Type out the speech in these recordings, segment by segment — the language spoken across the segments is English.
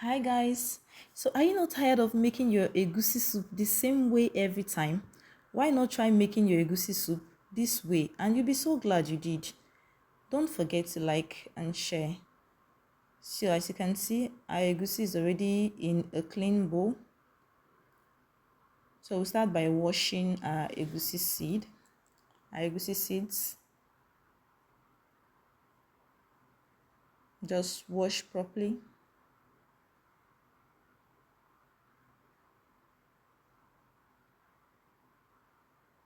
Hi guys. So are you not tired of making your egusi soup the same way every time? Why not try making your egusi soup this way and you'll be so glad you did. Don't forget to like and share. So as you can see, our egusi is already in a clean bowl. So we'll start by washing our egusi seed. Our egusi seeds, just wash properly.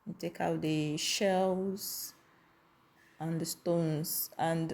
You take out the shells and the stones, and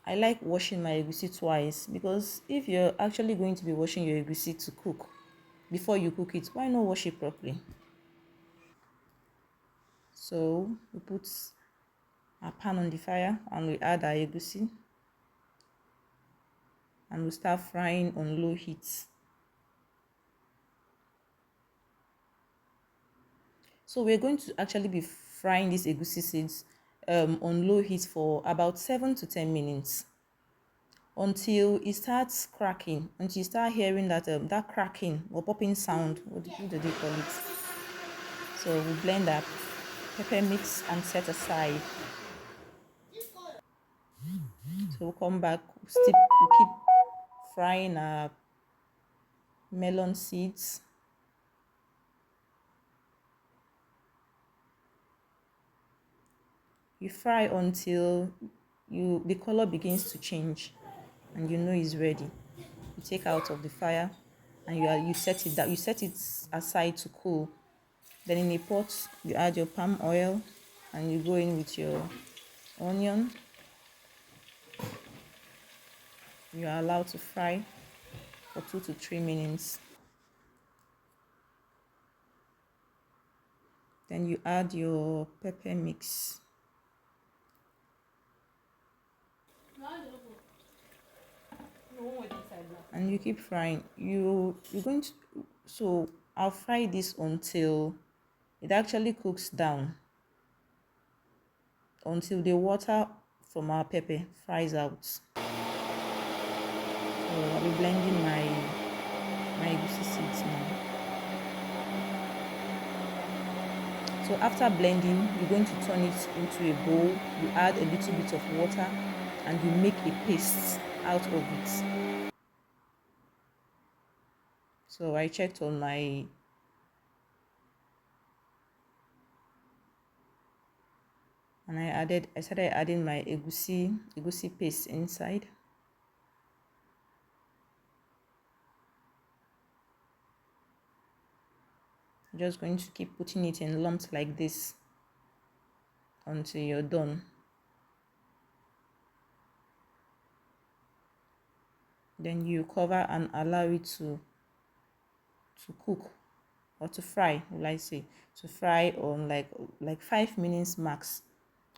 I like washing my egusi twice because if you're actually going to be washing your egusi to cook before you cook it, why not wash it properly? So we put our pan on the fire and we add our egusi and we start frying on low heat. So we're going to actually be frying these egusi seeds on low heat for about 7 to 10 minutes until it starts cracking, until you start hearing that cracking or popping sound. What do they call it? So we blend that pepper mix and set aside. So we'll come back, we'll keep frying our melon seeds. You fry until the color begins to change and you know it's ready. You take out of the fire and you set it down. You set it aside to cool. Then in a pot you add your palm oil and you go in with your onion. You are allowed to fry for 2 to 3 minutes. Then you add your pepper mix. And you keep frying. You're going to, so I'll fry this until it actually cooks down, until the water from our pepper fries out. So I'll be blending my egusi seeds now. So after blending, you're going to turn it into a bowl. You add a little bit of water and you make a paste out of it. So I checked on my, and I started adding my egusi paste inside. I'm just going to keep putting it in lumps like this until you're done. Then you cover and allow it to cook, or to fry, will I say, to fry on like 5 minutes max,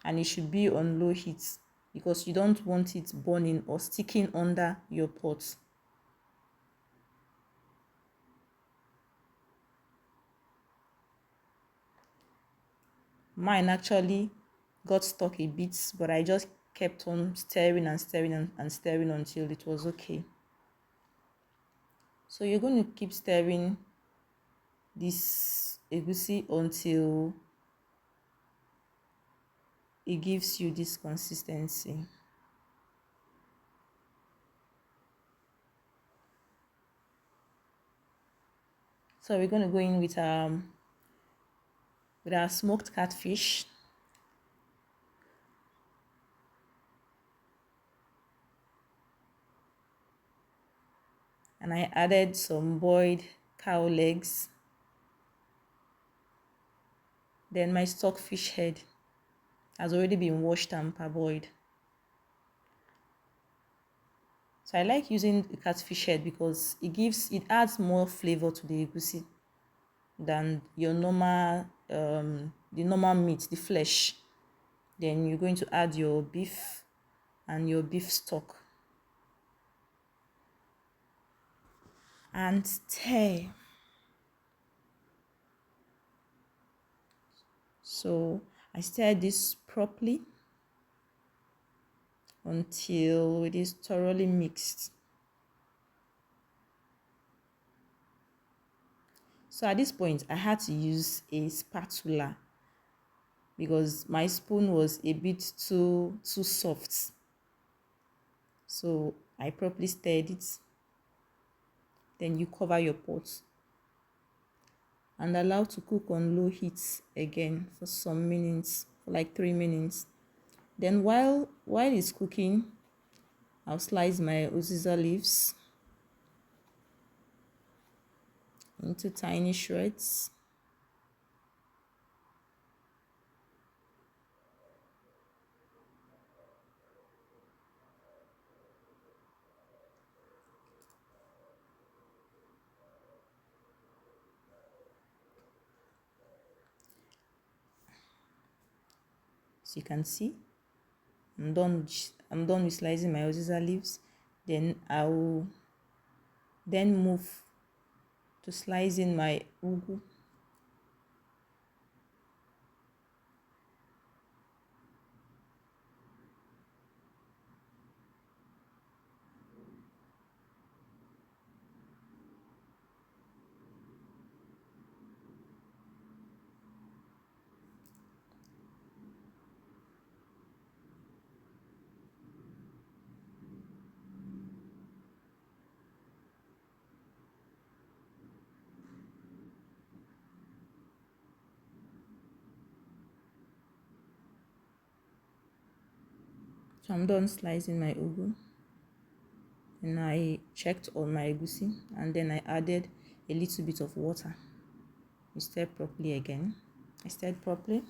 and it should be on low heat because you don't want it burning or sticking under your pot. Mine actually got stuck a bit, but I just kept on stirring and stirring and stirring until it was okay. So you're going to keep stirring this egusi until it gives you this consistency. So we're going to go in with our smoked catfish. And I added some boiled cow legs. Then my stockfish head has already been washed and parboiled. So I like using the catfish head because it adds more flavor to the egusi than your normal the normal meat, the flesh. Then you're going to add your beef and your beef stock and stir. So I stir this properly until it is thoroughly mixed. So at this point, I had to use a spatula because my spoon was a bit too soft. So I properly stirred it. Then you cover your pot and allow to cook on low heat again for some minutes, for like 3 minutes. Then while it's cooking, I'll slice my uziza leaves into tiny shreds. So you can see I'm done with slicing my uziza leaves. Then I'll then move to slicing my ugu. So I'm done slicing my ugu. And I checked on my egusi and then I added a little bit of water. You stir properly again. I stirred properly.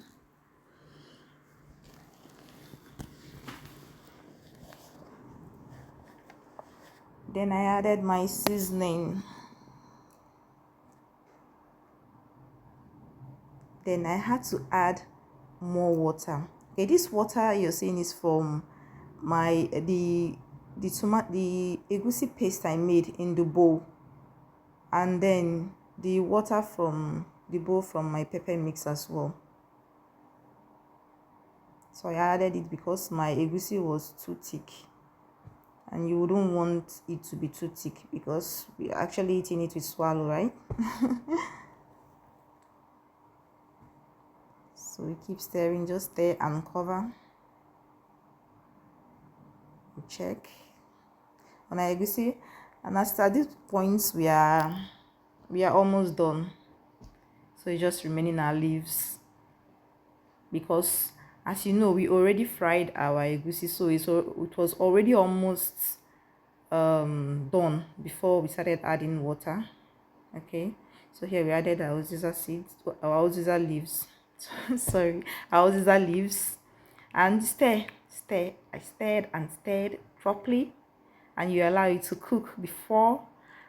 Then I added my seasoning. Then I had to add more water. Okay, this water you're seeing is from my the egusi paste I made in the bowl, and then the water from the bowl from my pepper mix as well. So I added it because my egusi was too thick, and you wouldn't want it to be too thick because we're actually eating it with swallow, right? So we keep stirring, just stir and cover. We check on our egusi, and at this point we are almost done. So it's just remaining our leaves, because as you know we already fried our egusi, so it was already almost done before we started adding water. Okay, so here we added our uziza seeds, our uziza leaves. Sorry, our uziza leaves, and stir. I stirred and stirred properly, and you allow it to cook before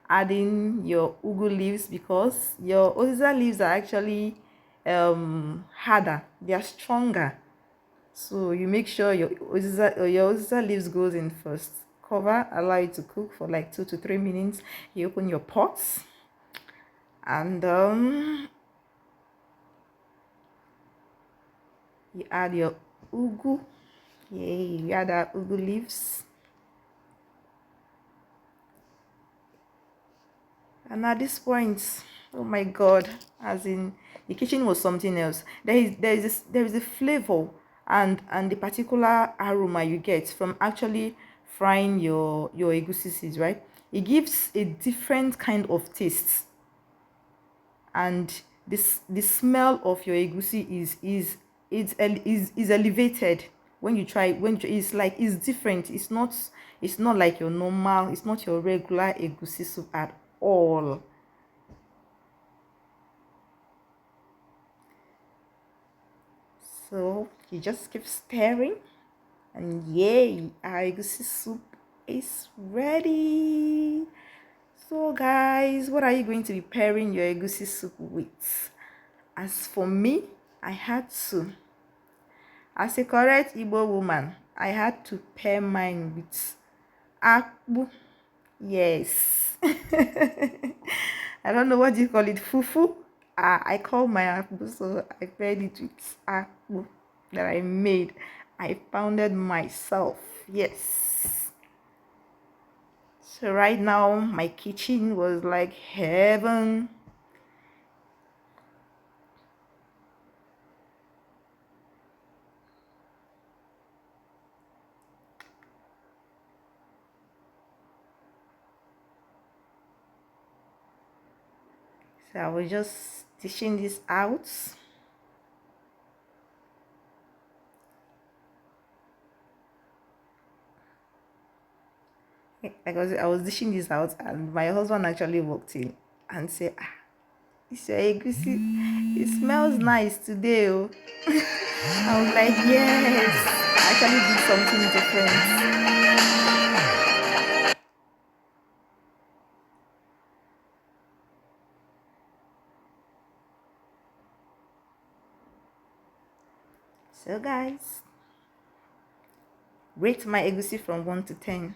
adding your ugu leaves, because your uziza leaves are actually harder, they are stronger. So you make sure your uziza leaves goes in first. Cover, allow it to cook for like 2 to 3 minutes. You open your pots and you add your ugu. Yay, you add our ugu leaves. And at this point, oh my god, as in the kitchen was something else. There is a flavor and the particular aroma you get from actually frying your egusi seeds, right? It gives a different kind of taste, and the smell of your egusi is elevated when you try, it's like it's different. It's not like your normal, it's not your regular egusi soup at all. So you just keep stirring, and yay, our egusi soup is ready. So guys, what are you going to be pairing your egusi soup with? As for me, I had to, as a correct Igbo woman, I had to pair mine with akpu. Yes. I don't know what you call it, fufu. I call my akpu, so I paired it with akpu that I made. I pounded myself. Yes. So right now my kitchen was like heaven. So I was just dishing this out. I was dishing this out, and my husband actually walked in and said, "Ah, this your egusi. It smells nice today." Oh. I was like, "Yes, I actually did something different." So, guys, rate my egusi from 1 to 10.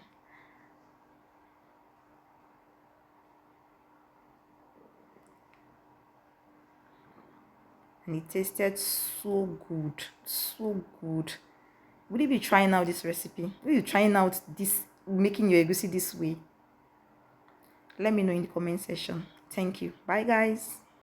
And it tasted so good, so good. Will you be trying out this recipe? Will you be trying out this, making your egusi this way? Let me know in the comment section. Thank you. Bye, guys.